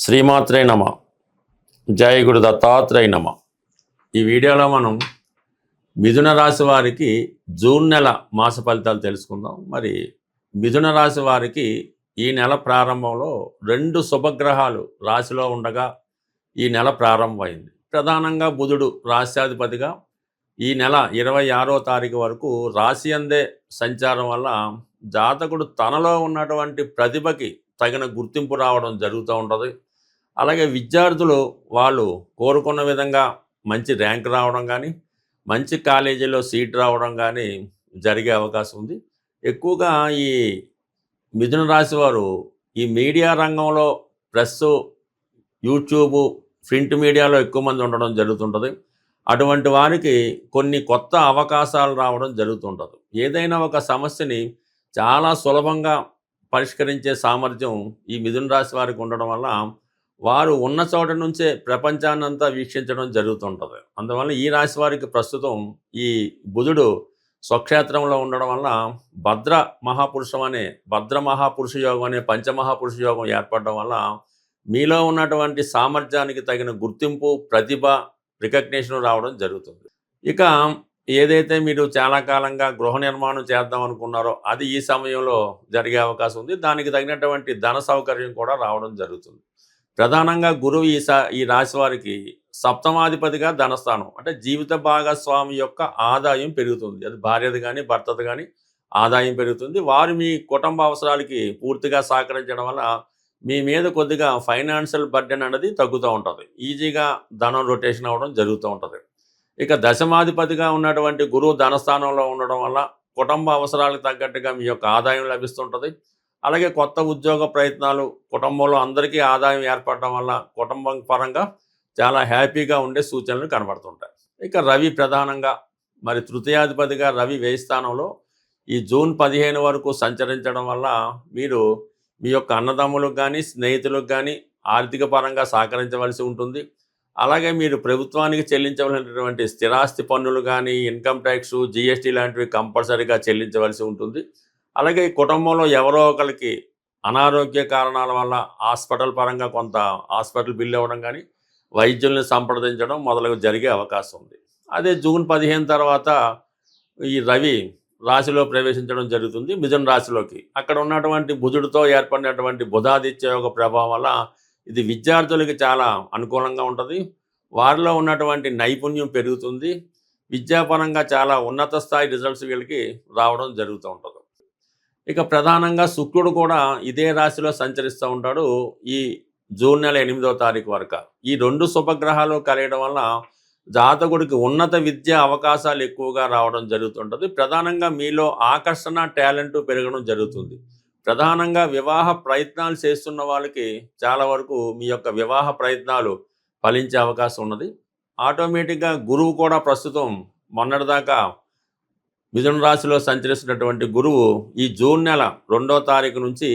శ్రీమాత్రే నమ. జయ గురు దత్తాత్రేయ నమ. ఈ వీడియోలో మనం మిథున రాశి వారికి జూన్ నెల మాస ఫలితాలు తెలుసుకుందాం. మరి మిథున రాశి వారికి ఈ నెల ప్రారంభంలో 2 శుభగ్రహాలు రాశిలో ఉండగా ఈ నెల ప్రారంభమైంది. ప్రధానంగా బుధుడు రాశ్యాధిపతిగా ఈ నెల 26వ తారీఖు వరకు రాశి అందే సంచారం వల్ల జాతకుడు తనలో ఉన్నటువంటి ప్రతిభకి తగిన గుర్తింపు రావడం జరుగుతూ ఉంటుంది. అలాగే విద్యార్థులు వాళ్ళు కోరుకున్న విధంగా మంచి ర్యాంక్ రావడం కానీ, మంచి కాలేజీలో సీట్ రావడం కానీ జరిగే అవకాశం ఉంది. ఎక్కువగా ఈ మిథున రాశి వారు ఈ మీడియా రంగంలో ప్రెస్సు, యూట్యూబు, ప్రింట్ మీడియాలో ఎక్కువ మంది ఉండడం జరుగుతుంటుంది. అటువంటి వారికి కొన్ని కొత్త అవకాశాలు రావడం జరుగుతుంటుంది. ఏదైనా ఒక సమస్యని చాలా సులభంగా పరిష్కరించే సామర్థ్యం ఈ మిథున రాశి వారికి ఉండడం వల్ల వారు ఉన్న చోట నుంచే ప్రపంచాన్నంతా వీక్షించడం జరుగుతుంటుంది. అందువల్ల ఈ రాశి వారికి ప్రస్తుతం ఈ బుధుడు స్వక్షేత్రంలో ఉండడం వల్ల భద్ర మహాపురుష యోగం అనే పంచమహాపురుష యోగం ఏర్పడడం వల్ల మీలో ఉన్నటువంటి సామర్థ్యానికి తగిన గుర్తింపు, ప్రతిభ, రికగ్నిషన్ రావడం జరుగుతుంది. ఇక ఏదైతే మీరు చాలా కాలంగా గృహ నిర్మాణం చేద్దాం అనుకున్నారో అది ఈ సమయంలో జరిగే అవకాశం ఉంది. దానికి తగినటువంటి ధన సౌకర్యం కూడా రావడం జరుగుతుంది. ప్రధానంగా గురువు ఈ రాశి వారికి సప్తమాధిపతిగా ధనస్థానం, అంటే జీవిత భాగస్వామి యొక్క ఆదాయం పెరుగుతుంది. అది భార్యది కానీ భర్తది కానీ ఆదాయం పెరుగుతుంది. వారు మీ కుటుంబ అవసరాలకి పూర్తిగా సహకరించడం వల్ల మీ మీద కొద్దిగా ఫైనాన్షియల్ బర్డెన్ అనేది తగ్గుతూ ఉంటుంది. ఈజీగా ధనం రొటేషన్ అవ్వడం జరుగుతూ ఉంటుంది. ఇక దశమాధిపతిగా ఉన్నటువంటి గురువు ధనస్థానంలో ఉండడం వల్ల కుటుంబ అవసరాలకు తగ్గట్టుగా మీ యొక్క ఆదాయం లభిస్తుంటుంది. అలాగే కొత్త ఉద్యోగ ప్రయత్నాలు, కుటుంబంలో అందరికీ ఆదాయం ఏర్పడడం వల్ల కుటుంబం పరంగా చాలా హ్యాపీగా ఉండే సూచనలు కనబడుతుంటాయి. ఇక రవి ప్రధానంగా మరి తృతీయాధిపతిగా రవి వ్యయ స్థానంలో ఈ జూన్ 15 వరకు సంచరించడం వల్ల మీరు మీ యొక్క అన్నదమ్ములకు కానీ స్నేహితులకు కానీ ఆర్థిక పరంగా సహకరించవలసి ఉంటుంది. అలాగే మీరు ప్రభుత్వానికి చెల్లించవలసినటువంటి స్థిరాస్తి పన్నులు కానీ, ఇన్కమ్ ట్యాక్స్, జిఎస్టీ లాంటివి కంపల్సరీగా చెల్లించవలసి ఉంటుంది. అలాగే కుటుంబంలో ఎవరో ఒకరికి అనారోగ్య కారణాల వల్ల హాస్పిటల్ పరంగా కొంత హాస్పిటల్ బిల్లు ఇవ్వడం కానీ, వైద్యుల్ని సంప్రదించడం మొదలగు జరిగే అవకాశం ఉంది. అదే జూన్ 15 తర్వాత ఈ రవి రాశిలో ప్రవేశించడం జరుగుతుంది, మిథున రాశిలోకి. అక్కడ ఉన్నటువంటి బుధుడితో ఏర్పడినటువంటి బుధాదిత్య యోగ ప్రభావం వల్ల ఇది విద్యార్థులకి చాలా అనుకూలంగా ఉంటుంది. వారిలో ఉన్నటువంటి నైపుణ్యం పెరుగుతుంది. విద్యాపరంగా చాలా ఉన్నత స్థాయి రిజల్ట్స్ వీళ్ళకి రావడం జరుగుతూ ఉంటుంది. ఇక ప్రధానంగా శుక్రుడు కూడా ఇదే రాశిలో సంచరిస్తూ ఉంటాడు ఈ జూన్ నెల 8వ తారీఖు వరకు. ఈ 2 శుభగ్రహాలు కలియడం వల్ల జాతకుడికి ఉన్నత విద్యా అవకాశాలు ఎక్కువగా రావడం జరుగుతుంటుంది. ప్రధానంగా మీలో ఆకర్షణ, టాలెంట్ పెరగడం జరుగుతుంది. ప్రధానంగా వివాహ ప్రయత్నాలు చేస్తున్న వాళ్ళకి చాలా వరకు మీ యొక్క వివాహ ప్రయత్నాలు ఫలించే అవకాశం ఉన్నది. ఆటోమేటిక్గా గురువు కూడా ప్రస్తుతం మొన్నటిదాకా మిథున రాశిలో సంచరిస్తున్నటువంటి గురువు ఈ జూన్ నెల 2వ తారీఖు నుంచి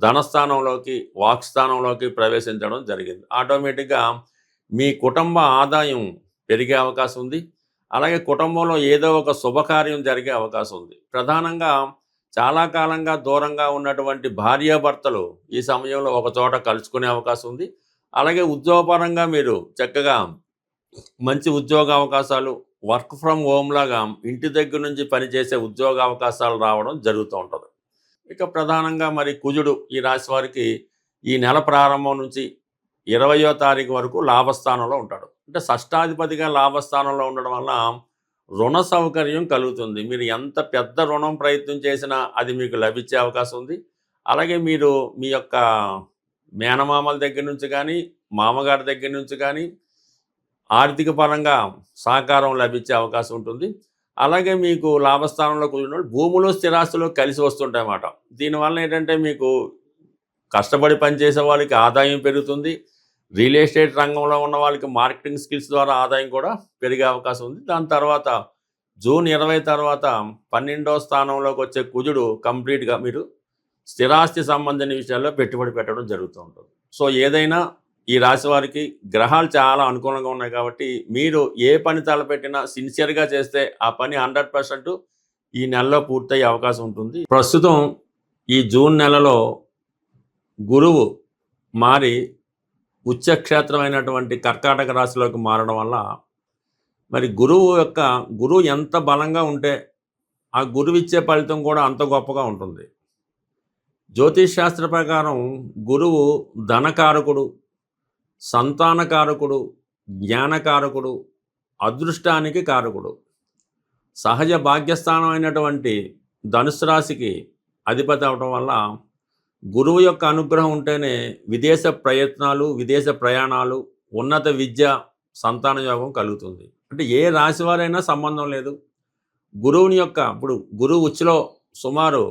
ధనస్థానంలోకి, వాక్స్థానంలోకి ప్రవేశించడం జరిగింది. ఆటోమేటిక్గా మీ కుటుంబ ఆదాయం పెరిగే అవకాశం ఉంది. అలాగే కుటుంబంలో ఏదో ఒక శుభకార్యం జరిగే అవకాశం ఉంది. ప్రధానంగా చాలా కాలంగా దూరంగా ఉన్నటువంటి భార్యాభర్తలు ఈ సమయంలో ఒక చోట కలుసుకునే అవకాశం ఉంది. అలాగే ఉద్యోగపరంగా మీరు చక్కగా మంచి ఉద్యోగ అవకాశాలు, వర్క్ ఫ్రమ్ హోమ్ లాగా ఇంటి దగ్గర నుంచి పనిచేసే ఉద్యోగ అవకాశాలు రావడం జరుగుతూ ఉంటుంది. ఇక ప్రధానంగా మరి కుజుడు ఈ రాశి వారికి ఈ నెల ప్రారంభం నుంచి 20వ తారీఖు వరకు లాభస్థానంలో ఉంటాడు. అంటే షష్టాధిపతిగా లాభస్థానంలో ఉండడం వల్ల రుణ సౌకర్యం కలుగుతుంది. మీరు ఎంత పెద్ద రుణం ప్రయత్నం చేసినా అది మీకు లభించే అవకాశం ఉంది. అలాగే మీరు మీ యొక్క మేనమామల దగ్గర నుంచి కానీ, మామగారి దగ్గర నుంచి కానీ ఆర్థిక పరంగా సహకారం లభించే అవకాశం ఉంటుంది. అలాగే మీకు లాభస్థానంలో కూర్చున్నప్పుడు భూములు, స్థిరాస్తులు కలిసి వస్తుంటాయి అన్నమాట. దీనివల్ల ఏంటంటే మీకు కష్టపడి పనిచేసే వాళ్ళకి ఆదాయం పెరుగుతుంది. రియల్ ఎస్టేట్ రంగంలో ఉన్న వాళ్ళకి మార్కెటింగ్ స్కిల్స్ ద్వారా ఆదాయం కూడా పెరిగే అవకాశం ఉంది. దాని తర్వాత జూన్ 20 తర్వాత 12వ స్థానంలోకి వచ్చే కుజుడు కంప్లీట్గా మీరు స్థిరాస్తి సంబంధించిన విషయాల్లో పెట్టుబడి పెట్టడం జరుగుతూ ఉంటుంది. సో ఏదైనా ఈ రాశి వారికి గ్రహాలు చాలా అనుకూలంగా ఉన్నాయి కాబట్టి మీరు ఏ పని తలపెట్టినా సిన్సియర్గా చేస్తే ఆ పని 100% ఈ నెలలో పూర్తయ్యే అవకాశం ఉంటుంది. ప్రస్తుతం ఈ జూన్ నెలలో గురువు మారి ఉచ్చక్షేత్రమైనటువంటి కర్కాటక రాశిలోకి మారడం వల్ల మరి గురువు ఎంత బలంగా ఉంటే ఆ గురువు ఇచ్చే ఫలితం కూడా అంత గొప్పగా ఉంటుంది. జ్యోతిష్ శాస్త్ర ప్రకారం గురువు ధనకారకుడు, సంతానకారకుడు, జ్ఞానకారకుడు, అదృష్టానికి కారకుడు. సహజ భాగ్యస్థానం అయినటువంటి ధనుసు రాశికి అధిపతి అవటం వల్ల గురువు యొక్క అనుగ్రహం ఉంటేనే విదేశ ప్రయత్నాలు, విదేశ ప్రయాణాలు, ఉన్నత విద్య, సంతాన యోగం కలుగుతుంది. అంటే ఏ రాశి వారైనా సంబంధం లేదు. ఇప్పుడు గురువు ఉచ్చులో సుమారు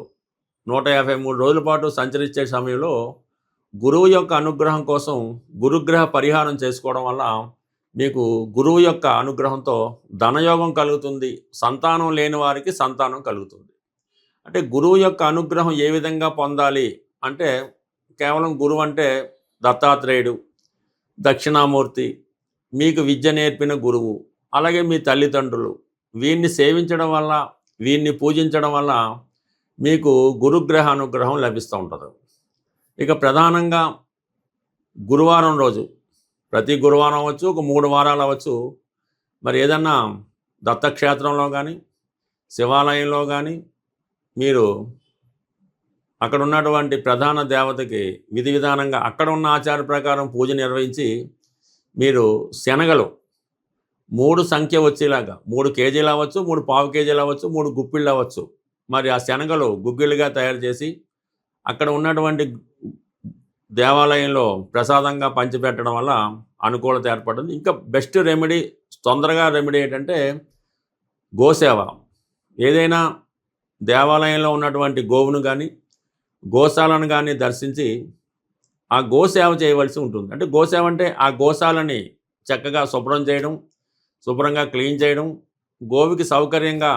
153 రోజుల పాటు సంచరించే సమయంలో గురువు యొక్క అనుగ్రహం కోసం గురుగ్రహ పరిహారం చేసుకోవడం వల్ల మీకు గురువు యొక్క అనుగ్రహంతో ధనయోగం కలుగుతుంది. సంతానం లేని వారికి సంతానం కలుగుతుంది. అంటే గురువు యొక్క అనుగ్రహం ఏ విధంగా పొందాలి అంటే కేవలం గురువు అంటే దత్తాత్రేయుడు, దక్షిణామూర్తి, మీకు విద్య నేర్పిన గురువు, అలాగే మీ తల్లిదండ్రులు, వీరిని సేవించడం వల్ల, వీరిని పూజించడం వల్ల మీకు గురుగ్రహ అనుగ్రహం లభిస్తూ ఉంటుంది. ఇక ప్రధానంగా గురువారం రోజు, ప్రతి గురువారం అవ్వచ్చు, ఒక 3 వారాలు అవ్వచ్చు, మరి ఏదన్నా దత్తక్షేత్రంలో కానీ, శివాలయంలో కానీ మీరు అక్కడ ఉన్నటువంటి ప్రధాన దేవతకి విధి విధానంగా అక్కడ ఉన్న ఆచార ప్రకారం పూజ నిర్వహించి మీరు శనగలు 3 సంఖ్య వచ్చేలాగా 3 కేజీలు అవ్వచ్చు, 3 పావు కేజీలు అవ్వచ్చు, 3 గుప్పిళ్ళు అవ్వచ్చు, మరి ఆ శనగలు గుగ్గిళ్ళుగా తయారు చేసి అక్కడ ఉన్నటువంటి దేవాలయంలో ప్రసాదంగా పంచిపెట్టడం వల్ల అనుకూలత ఏర్పడుతుంది. ఇంకా బెస్ట్ రెమెడీ, తొందరగా రెమెడీ ఏంటంటే గోసేవ. ఏదైనా దేవాలయంలో ఉన్నటువంటి గోవును కానీ, గోశాలను కానీ దర్శించి ఆ గోసేవ చేయవలసి ఉంటుంది. అంటే గోసేవ అంటే ఆ గోశాలని చక్కగా శుభ్రం చేయడం, శుభ్రంగా క్లీన్ చేయడం, గోవుకి సౌకర్యంగా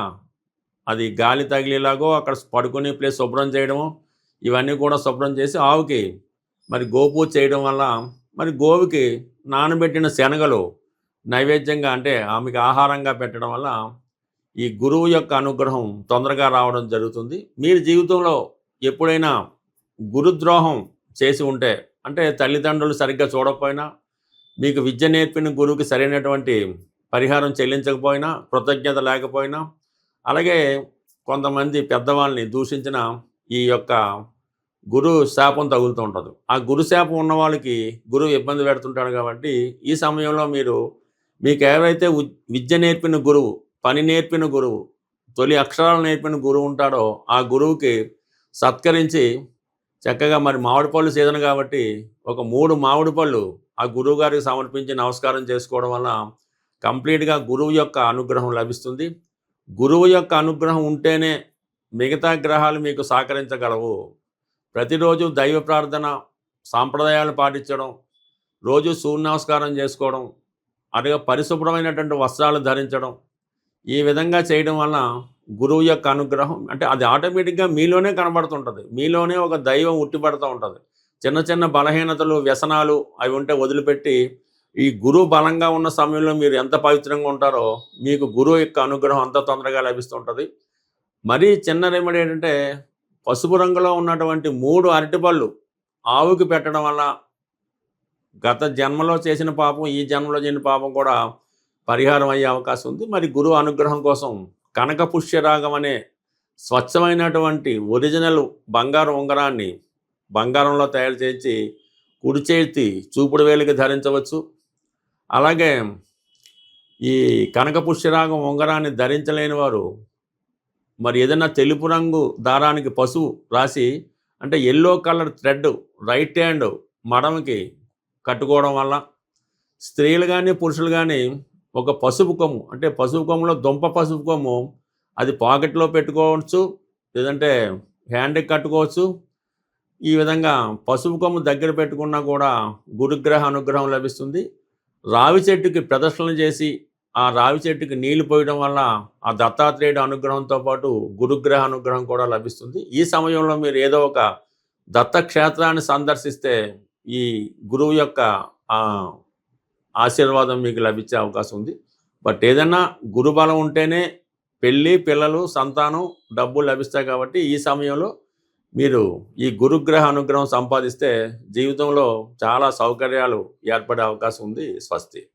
అది గాలి తగిలేలాగో అక్కడ పడుకునే ప్లేస్ శుభ్రం చేయడము, ఇవన్నీ కూడా శుభ్రం చేసి ఆవుకి మరి గోపూజ చేయడం వల్ల మరి గోవుకి నానబెట్టిన శనగలు నైవేద్యంగా అంటే ఆమెకి ఆహారంగా పెట్టడం వల్ల ఈ గురువు యొక్క అనుగ్రహం తొందరగా రావడం జరుగుతుంది. మీరు జీవితంలో ఎప్పుడైనా గురుద్రోహం చేసి ఉంటే, అంటే తల్లిదండ్రులు సరిగ్గా చూడకపోయినా, మీకు విద్య నేర్పిన గురువుకి సరైనటువంటి పరిహారం చెల్లించకపోయినా, కృతజ్ఞత లేకపోయినా, అలాగే కొంతమంది పెద్దవాళ్ళని దూషించిన ఈ యొక్క గురు శాపం తగులుతూ ఉంటుంది. ఆ గురు శాపం ఉన్న వాళ్ళకి గురువు ఇబ్బంది పెడుతుంటాడు. కాబట్టి ఈ సమయంలో మీకు ఎవరైతే విద్య నేర్పిన గురువు, పని నేర్పిన గురువు, తొలి అక్షరాలు నేర్పిన గురువు ఉంటాడో ఆ గురువుకి సత్కరించి చక్కగా మరి మామిడి పళ్ళు సీజన్ కాబట్టి ఒక 3 మామిడి పళ్ళు ఆ గురువు గారికి సమర్పించి నమస్కారం చేసుకోవడం వల్ల కంప్లీట్గా గురువు యొక్క అనుగ్రహం లభిస్తుంది. గురువు యొక్క అనుగ్రహం ఉంటేనే మిగతా గ్రహాలు మీకు సహకరించగలవు. ప్రతిరోజు దైవ ప్రార్థన, సాంప్రదాయాలు పాటించడం, రోజు సూర్య నమస్కారం చేసుకోవడం, అలాగే పరిశుభ్రమైనటువంటి వస్త్రాలు ధరించడం, ఈ విధంగా చేయడం వల్ల గురువు యొక్క అనుగ్రహం అంటే అది ఆటోమేటిక్గా మీలోనే కనబడుతుంటుంది. మీలోనే ఒక దైవం ఉట్టిపడుతూ ఉంటుంది. చిన్న చిన్న బలహీనతలు, వ్యసనాలు అవి ఉంటే వదిలిపెట్టి ఈ గురువు బలంగా ఉన్న సమయంలో మీరు ఎంత పవిత్రంగా ఉంటారో మీకు గురువు యొక్క అనుగ్రహం అంత తొందరగా లభిస్తుంటుంది. మరీ చిన్న రెమెడీ ఏంటంటే పసుపు రంగులో ఉన్నటువంటి 3 అరటిపళ్ళు ఆవుకి పెట్టడం వల్ల గత జన్మలో చేసిన పాపం, ఈ జన్మలో చేసిన పాపం కూడా పరిహారం అయ్యే అవకాశం ఉంది. మరి గురువు అనుగ్రహం కోసం కనక పుష్యరాగం అనే స్వచ్ఛమైనటువంటి ఒరిజినల్ బంగారు ఉంగరాన్ని బంగారంలో తయారు చేసి కుడి చేతి చూపుడు వేలికి ధరించవచ్చు. అలాగే ఈ కనక పుష్యరాగం ఉంగరాన్ని ధరించలేని వారు మరి ఏదైనా తెలుపు రంగు దారానికి పసుపు రాసి, అంటే yellow colour thread right hand మడమకి కట్టుకోవడం వల్ల స్త్రీలు కానీ పురుషులు కానీ ఒక పసుపు కొమ్ము, అంటే పసుపు కొమ్ములో దుంప పసుపు కొమ్ము, అది పాకెట్లో పెట్టుకోవచ్చు, లేదంటే హ్యాండ్కి కట్టుకోవచ్చు. ఈ విధంగా పసుపు కొమ్ము దగ్గర పెట్టుకున్నా కూడా గురుగ్రహ అనుగ్రహం లభిస్తుంది. రావి చెట్టుకి ప్రదర్శనలు చేసి ఆ రావి చెట్టుకి నీళ్లు పోయడం వల్ల ఆ దత్తాత్రేయుడు అనుగ్రహంతో పాటు గురుగ్రహ అనుగ్రహం కూడా లభిస్తుంది. ఈ సమయంలో మీరు ఏదో ఒక దత్తక్షేత్రాన్ని సందర్శిస్తే ఈ గురువు యొక్క ఆశీర్వాదం మీకు లభించే అవకాశం ఉంది. బట్ ఏదన్నా గురుబలం ఉంటేనే పెళ్ళి, పిల్లలు, సంతానం, డబ్బు లభిస్తాయి. కాబట్టి ఈ సమయంలో మీరు ఈ గురుగ్రహ అనుగ్రహం సంపాదిస్తే జీవితంలో చాలా సౌకర్యాలు ఏర్పడే అవకాశం ఉంది. స్వస్తి.